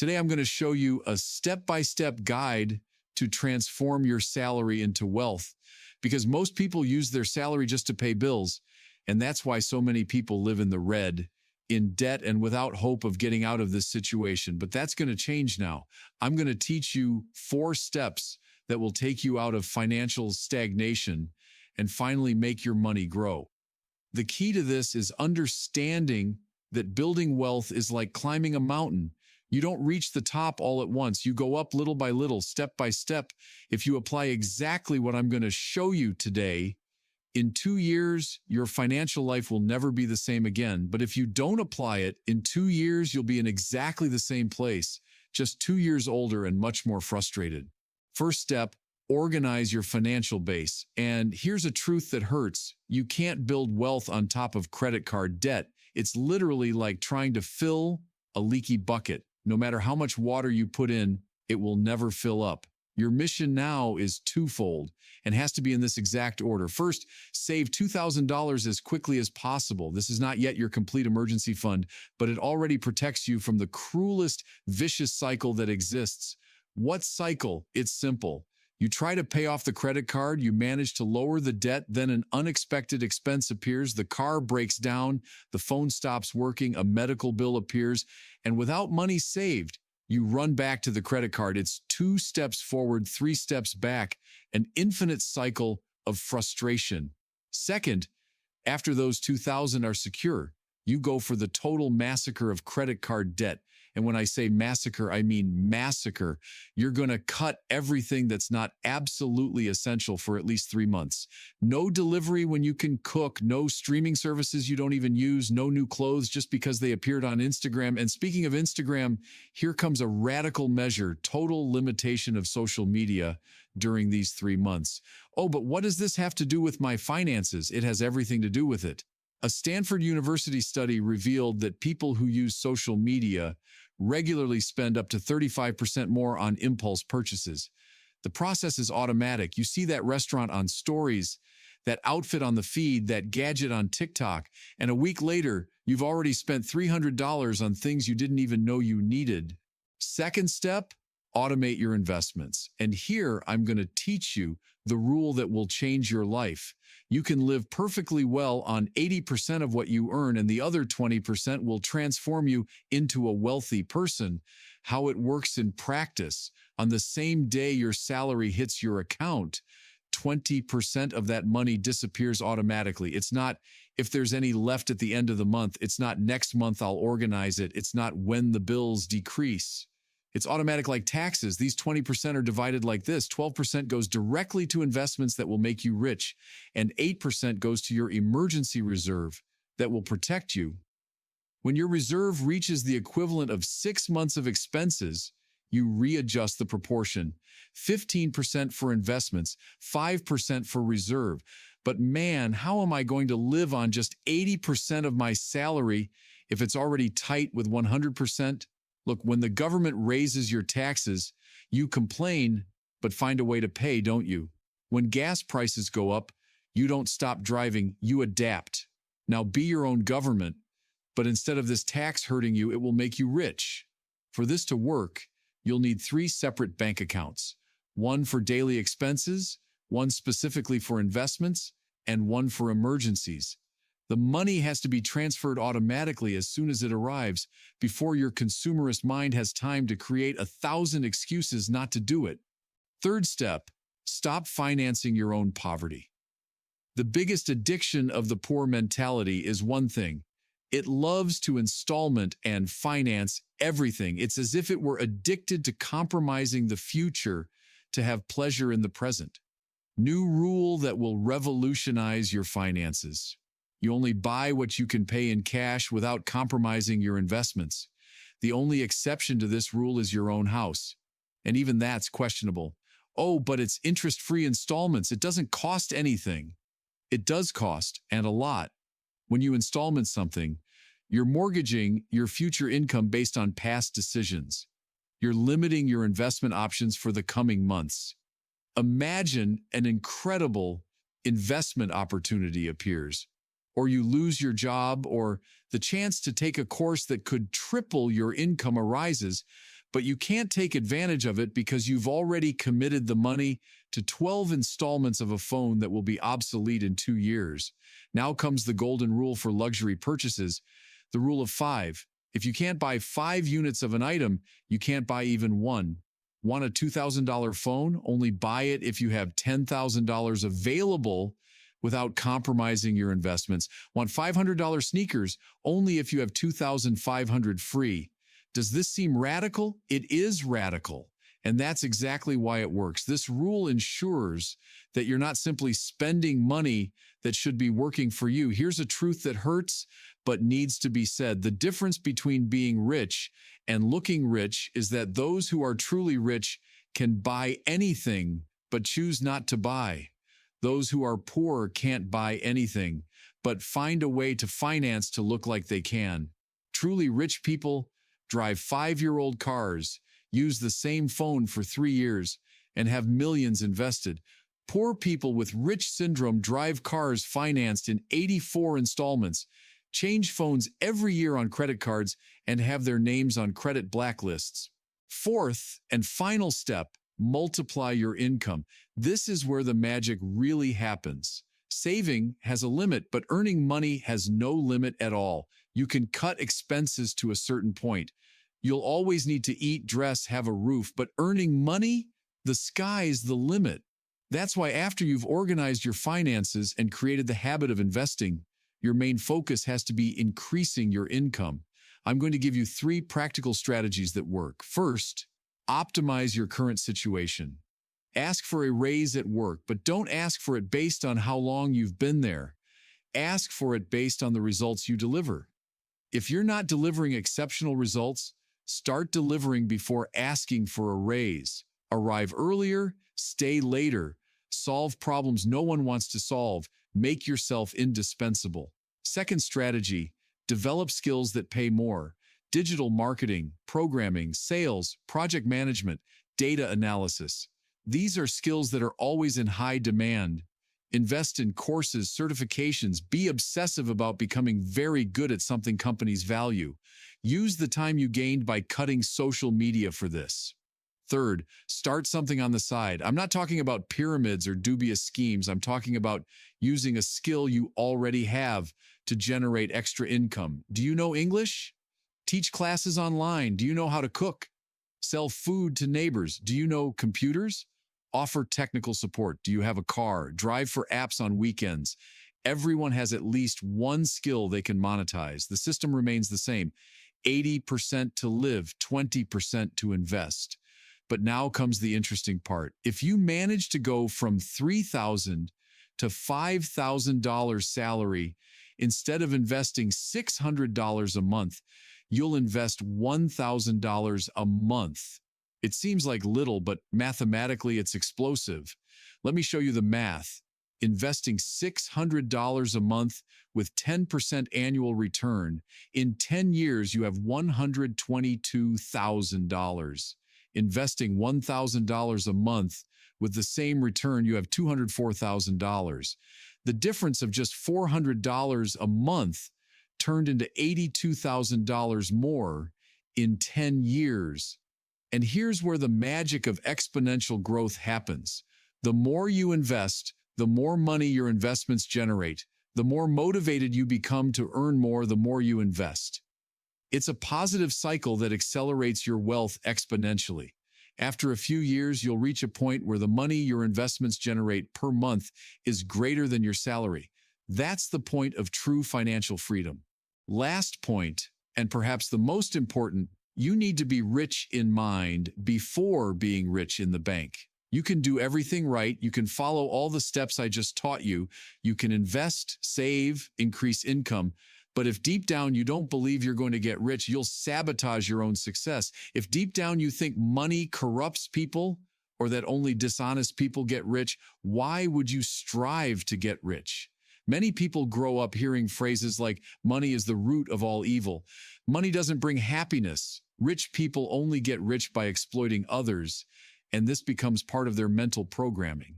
Today, I'm going to show you a step-by-step guide to transform your salary into wealth, because most people use their salary just to pay bills, and that's why so many people live in the red, in debt, and without hope of getting out of this situation. But that's going to change now. I'm going to teach you 4 steps that will take you out of financial stagnation and finally make your money grow. The key to this is understanding that building wealth is like climbing a mountain. You don't reach the top all at once. You go up little by little, step by step. If you apply exactly what I'm going to show you today, in 2 years, your financial life will never be the same again. But if you don't apply it, in 2 years, you'll be in exactly the same place, just 2 years older and much more frustrated. First step, organize your financial base. And here's a truth that hurts. You can't build wealth on top of credit card debt. It's literally like trying to fill a leaky bucket. No matter how much water you put in, it will never fill up. Your mission now is twofold and has to be in this exact order. First, save $2,000 as quickly as possible. This is not yet your complete emergency fund, but it already protects you from the cruelest, vicious cycle that exists. What cycle? It's simple. You try to pay off the credit card, you manage to lower the debt, then an unexpected expense appears, the car breaks down, the phone stops working, a medical bill appears, and without money saved, you run back to the credit card. It's 2 steps forward, 3 steps back, an infinite cycle of frustration. Second, after those 2,000 are secure, you go for the total massacre of credit card debt. And when I say massacre, I mean massacre. You're going to cut everything that's not absolutely essential for at least 3 months. No delivery when you can cook, no streaming services you don't even use, no new clothes just because they appeared on Instagram. And speaking of Instagram, here comes a radical measure, total limitation of social media during these 3 months. Oh, but what does this have to do with my finances? It has everything to do with it. A Stanford University study revealed that people who use social media regularly spend up to 35% more on impulse purchases. The process is automatic. You see that restaurant on stories, that outfit on the feed, that gadget on TikTok, and a week later, you've already spent $300 on things you didn't even know you needed. Second step, automate your investments. And here I'm going to teach you the rule that will change your life. You can live perfectly well on 80% of what you earn, and the other 20% will transform you into a wealthy person. How it works in practice: on the same day your salary hits your account, 20% of that money disappears automatically. It's not if there's any left at the end of the month. It's not next month I'll organize it. It's not when the bills decrease. It's automatic like taxes. These 20% are divided like this. 12% goes directly to investments that will make you rich, and 8% goes to your emergency reserve that will protect you. When your reserve reaches the equivalent of 6 months of expenses, you readjust the proportion. 15% for investments, 5% for reserve. But man, how am I going to live on just 80% of my salary if it's already tight with 100%? Look, when the government raises your taxes, you complain, but find a way to pay, don't you? When gas prices go up, you don't stop driving, you adapt. Now be your own government, but instead of this tax hurting you, it will make you rich. For this to work, you'll need 3 separate bank accounts. One for daily expenses, one specifically for investments, and one for emergencies. The money has to be transferred automatically as soon as it arrives, before your consumerist mind has time to create 1,000 excuses not to do it. Third step, stop financing your own poverty. The biggest addiction of the poor mentality is one thing. It loves to installment and finance everything. It's as if it were addicted to compromising the future to have pleasure in the present. New rule that will revolutionize your finances. You only buy what you can pay in cash without compromising your investments. The only exception to this rule is your own house. And even that's questionable. Oh, but it's interest-free installments. It doesn't cost anything. It does cost, and a lot. When you installment something, you're mortgaging your future income based on past decisions. You're limiting your investment options for the coming months. Imagine an incredible investment opportunity appears, or you lose your job, or the chance to take a course that could triple your income arises, but you can't take advantage of it because you've already committed the money to 12 installments of a phone that will be obsolete in 2 years. Now comes the golden rule for luxury purchases, the rule of 5. If you can't buy 5 units of an item, you can't buy even one. Want a $2,000 phone? Only buy it if you have $10,000 available without compromising your investments. Want $500 sneakers? Only if you have $2,500 free. Does this seem radical? It is radical. And that's exactly why it works. This rule ensures that you're not simply spending money that should be working for you. Here's a truth that hurts, but needs to be said. The difference between being rich and looking rich is that those who are truly rich can buy anything, but choose not to buy. Those who are poor can't buy anything, but find a way to finance to look like they can. Truly rich people drive 5-year-old cars, use the same phone for 3 years, and have millions invested. Poor people with rich syndrome drive cars financed in 84 installments, change phones every year on credit cards, and have their names on credit blacklists. Fourth and final step, multiply your income. This is where the magic really happens. Saving has a limit, but earning money has no limit at all. You can cut expenses to a certain point. You'll always need to eat, dress, have a roof, but earning money, the sky's the limit. That's why after you've organized your finances and created the habit of investing, your main focus has to be increasing your income. I'm going to give you 3 practical strategies that work. First, optimize your current situation. Ask for a raise at work, but don't ask for it based on how long you've been there. Ask for it based on the results you deliver. If you're not delivering exceptional results, start delivering before asking for a raise. Arrive earlier, stay later. Solve problems no one wants to solve. Make yourself indispensable. Second strategy, develop skills that pay more. Digital marketing, programming, sales, project management, data analysis. These are skills that are always in high demand. Invest in courses, certifications. Be obsessive about becoming very good at something companies value. Use the time you gained by cutting social media for this. Third, start something on the side. I'm not talking about pyramids or dubious schemes. I'm talking about using a skill you already have to generate extra income. Do you know English? Teach classes online. Do you know how to cook? Sell food to neighbors. Do you know computers? Offer technical support. Do you have a car? Drive for apps on weekends. Everyone has at least one skill they can monetize. The system remains the same. 80% to live, 20% to invest. But now comes the interesting part. If you manage to go from $3,000 to $5,000 salary, instead of investing $600 a month, you'll invest $1,000 a month. It seems like little, but mathematically it's explosive. Let me show you the math. Investing $600 a month with 10% annual return, in 10 years you have $122,000. Investing $1,000 a month with the same return, you have $204,000. The difference of just $400 a month turned into $82,000 more in 10 years. And here's where the magic of exponential growth happens. The more you invest, the more money your investments generate. The more motivated you become to earn more, the more you invest. It's a positive cycle that accelerates your wealth exponentially. After a few years, you'll reach a point where the money your investments generate per month is greater than your salary. That's the point of true financial freedom. Last point, and perhaps the most important, you need to be rich in mind before being rich in the bank. You can do everything right. You can follow all the steps I just taught you. You can invest, save, increase income. But if deep down you don't believe you're going to get rich, you'll sabotage your own success. If deep down you think money corrupts people or that only dishonest people get rich, why would you strive to get rich? Many people grow up hearing phrases like, money is the root of all evil. Money doesn't bring happiness. Rich people only get rich by exploiting others, and this becomes part of their mental programming.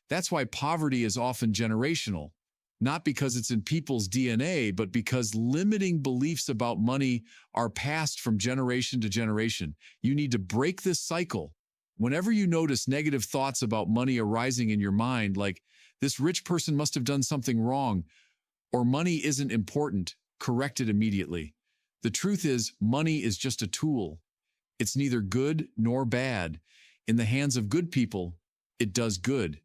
That's why poverty is often generational. not because it's in people's DNA, but because limiting beliefs about money are passed from generation to generation. You need to break this cycle. Whenever you notice negative thoughts about money arising in your mind, like this rich person must have done something wrong, or money isn't important, correct it immediately. The truth is, money is just a tool. It's neither good nor bad. In the hands of good people, it does good.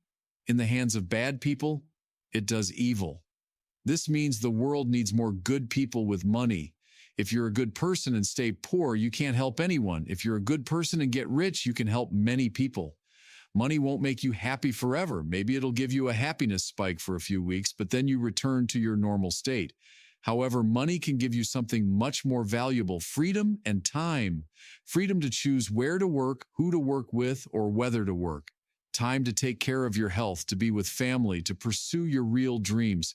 In the hands of bad people, it does evil. This means the world needs more good people with money. If you're a good person and stay poor, you can't help anyone. If you're a good person and get rich, you can help many people. Money won't make you happy forever. Maybe it'll give you a happiness spike for a few weeks, but then you return to your normal state. However, money can give you something much more valuable: freedom and time. Freedom to choose where to work, who to work with, or whether to work. Time to take care of your health, to be with family, to pursue your real dreams.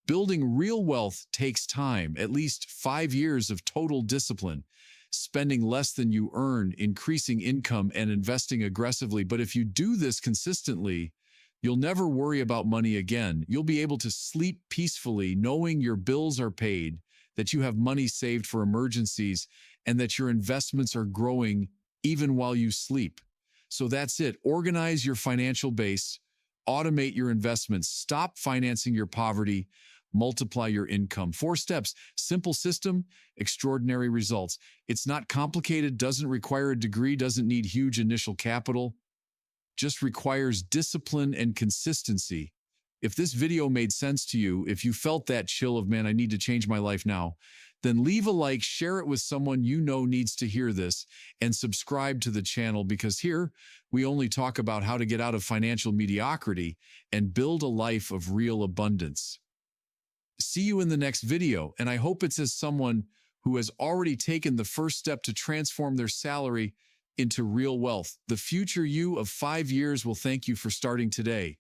Building real wealth takes time, at least 5 years of total discipline, spending less than you earn, increasing income, and investing aggressively. But if you do this consistently, you'll never worry about money again. You'll be able to sleep peacefully, knowing your bills are paid, that you have money saved for emergencies, and that your investments are growing even while you sleep. So that's it. Organize your financial base, automate your investments, stop financing your poverty, multiply your income. 4 steps, simple system, extraordinary results. It's not complicated, doesn't require a degree, doesn't need huge initial capital, just requires discipline and consistency. If this video made sense to you, if you felt that chill of, man, I need to change my life now, then leave a like, share it with someone you know needs to hear this, and subscribe to the channel, because here we only talk about how to get out of financial mediocrity and build a life of real abundance. See you in the next video, and I hope it's as someone who has already taken the first step to transform their salary into real wealth. The future you of 5 years will thank you for starting today.